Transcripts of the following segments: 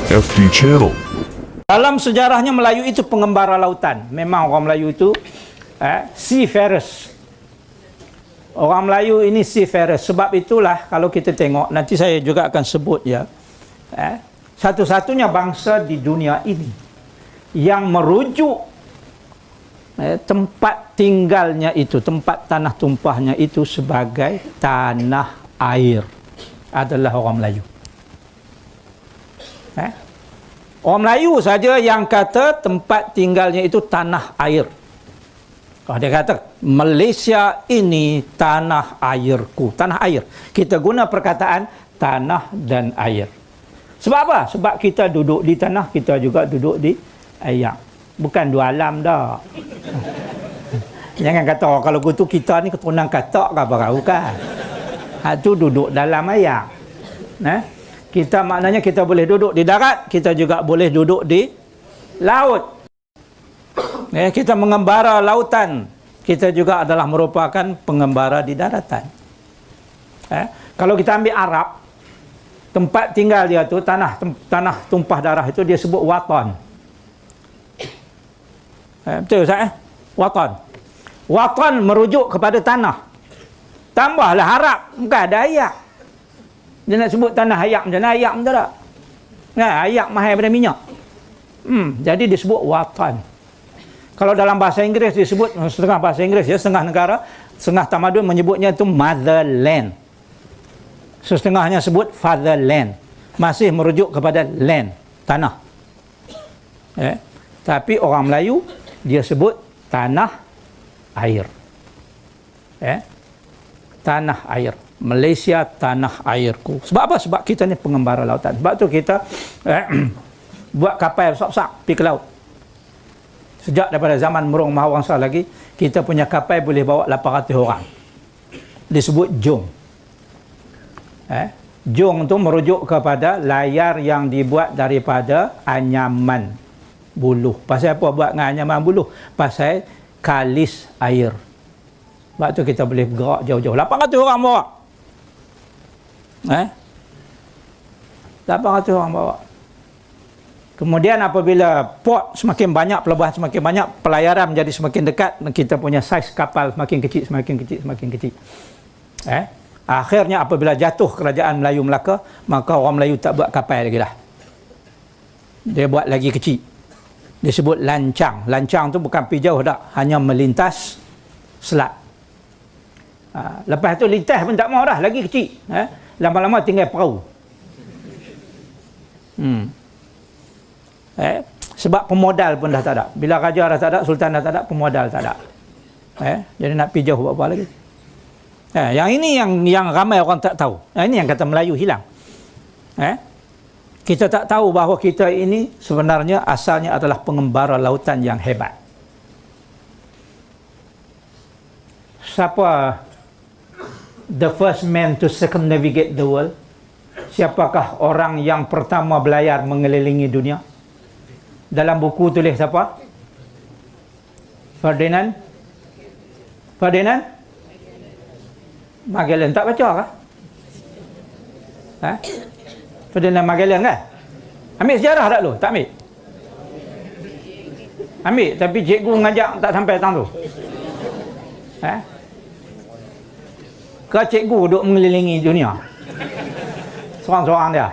FD Channel. Dalam sejarahnya Melayu itu pengembara lautan. Memang orang Melayu itu seafarers. Orang Melayu ini seafarers. Sebab itulah kalau kita tengok, nanti saya juga akan sebut ya, satu-satunya bangsa di dunia ini yang merujuk tempat tinggalnya itu, tempat tanah tumpahnya itu sebagai tanah air adalah orang Melayu. Orang Melayu saja yang kata tempat tinggalnya itu tanah air. Kalau dia kata Malaysia ini tanah airku, tanah air. Kita guna perkataan tanah dan air. Sebab apa? Sebab kita duduk di tanah, kita juga duduk di air. Bukan dua alam dah. Jangan kata kalau gitu kita ni keturunan katak ke apa, bukan. Itu duduk dalam air. Kita maknanya kita boleh duduk di darat, kita juga boleh duduk di laut. Kita mengembara lautan, kita juga adalah merupakan pengembara di daratan. Kalau kita ambil Arab, tempat tinggal dia tu tanah tumpah darah itu dia sebut watan. Betul Ustaz? Watan. Watan merujuk kepada tanah. Tambahlah Arab, bukan ada ayak. Dia nak sebut tanah ayak macam mana? Ayak macam tak? Ayak mahal daripada minyak. Jadi disebut watan. Kalau dalam bahasa Inggeris disebut, setengah bahasa Inggeris ya, setengah negara, setengah tamadun menyebutnya itu motherland. Setengahnya sebut fatherland. Masih merujuk kepada land, tanah. Tapi orang Melayu dia sebut tanah air. Tanah air. Malaysia tanah airku. Sebab apa? Sebab kita ni pengembara lautan. Sebab tu kita buat kapal besar-besar pergi ke laut. Sejak daripada zaman Merung Mahawangsa lagi, kita punya kapal boleh bawa 800 orang. Disebut jong. Jong tu merujuk kepada layar yang dibuat daripada anyaman buluh. Pasal apa buat dengan anyaman buluh? Pasal kalis air. Sebab tu kita boleh bergerak jauh-jauh. 800 orang bawa. 800 orang bawa. Kemudian apabila port semakin banyak, pelabuhan semakin banyak, pelayaran menjadi semakin dekat, kita punya saiz kapal semakin kecil, semakin kecil, semakin kecil. Akhirnya apabila jatuh kerajaan Melayu Melaka, maka orang Melayu tak buat kapal lagi dah. Dia buat lagi kecil. Dia sebut lancang. Lancang tu bukan pergi jauh dah, hanya melintas selat. Lepas tu lintas pun tak mau dah, lagi kecil. Lama-lama tinggal perahu. Sebab pemodal pun dah tak ada. Bila raja dah tak ada, sultan dah tak ada, pemodal tak ada. Jadi nak pergi jauh buat apa lagi? Yang ini yang ramai orang tak tahu. Ini yang kata Melayu hilang. Kita tak tahu bahawa kita ini sebenarnya asalnya adalah pengembara lautan yang hebat. Siapa the first man to circumnavigate the world? Siapakah orang yang pertama berlayar mengelilingi dunia? Dalam buku tulis siapa? Ferdinand Magellan. Tak baca kah? Ferdinand Magellan kan? Ambil sejarah tak lu? Tak ambil? Ambil, tapi cikgu ngajak tak sampai tang tu. Ke cikgu duduk mengelilingi dunia? Seorang-seorang dia.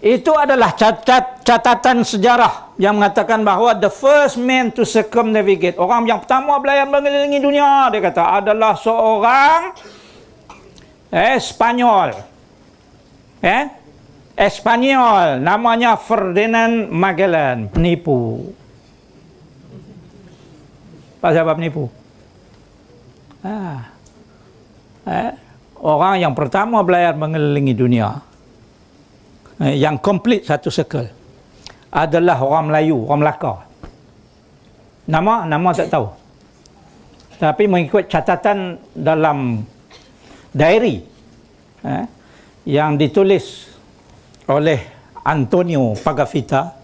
Itu adalah catatan sejarah yang mengatakan bahawa the first man to circumnavigate, orang yang pertama berlayar mengelilingi dunia, dia kata adalah seorang Spanyol. Espanyol, namanya Ferdinand Magellan. Penipu. Pasal apa penipu? Orang yang pertama berlayar mengelilingi dunia, yang komplit satu circle, adalah orang Melayu, orang Melaka. Nama tak tahu. Tapi mengikut catatan dalam diary yang ditulis oleh Antonio Pagafita,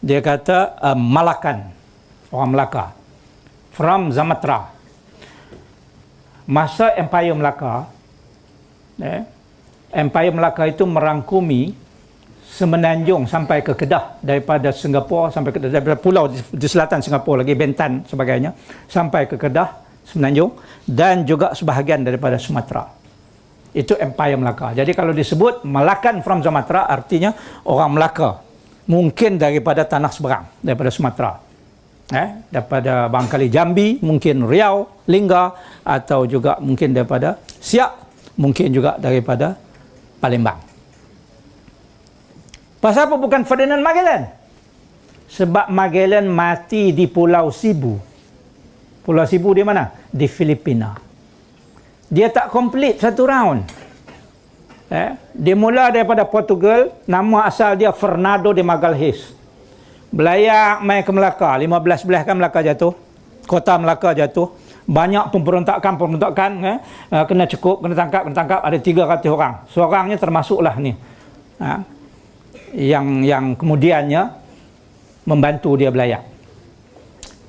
dia kata Malakan, orang Melaka, from Sumatra. Masa Empire Melaka, Empire Melaka itu merangkumi Semenanjung sampai ke Kedah, daripada Singapura sampai ke daripada pulau di selatan Singapura lagi, Bintan sebagainya, sampai ke Kedah, Semenanjung, dan juga sebahagian daripada Sumatera. Itu Empire Melaka. Jadi kalau disebut Melakan from Sumatera, artinya orang Melaka. Mungkin daripada tanah seberang, daripada Sumatera. Daripada barangkali Jambi, mungkin Riau, Lingga, atau juga mungkin daripada Siak, mungkin juga daripada Palembang. Pasal apa bukan Ferdinand Magellan? Sebab Magellan mati di Pulau Sibu. Pulau Sibu di mana? Di Filipina. Dia tak komplit satu round. Dia mula daripada Portugal, nama asal dia Fernando de Magalhães. Belayak mai ke Melaka, 15 belas kan Melaka jatuh. Kota Melaka jatuh. Banyak pemberontakan, kena cukup, kena tangkap, ada 300 orang. Seorangnya termasuklah ni. Yang kemudiannya membantu dia belayak.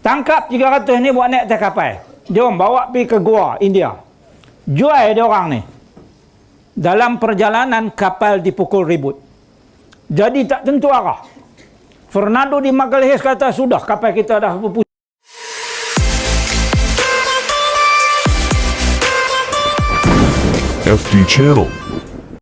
Tangkap 300 ni buat naik atas kapal. Dia orang bawa pergi ke Goa, India. Jual dia orang ni. Dalam perjalanan kapal dipukul ribut. Jadi tak tentu arah. Fernando de Magalhães kata, sudah kapal kita dah berpusing. FD Channel.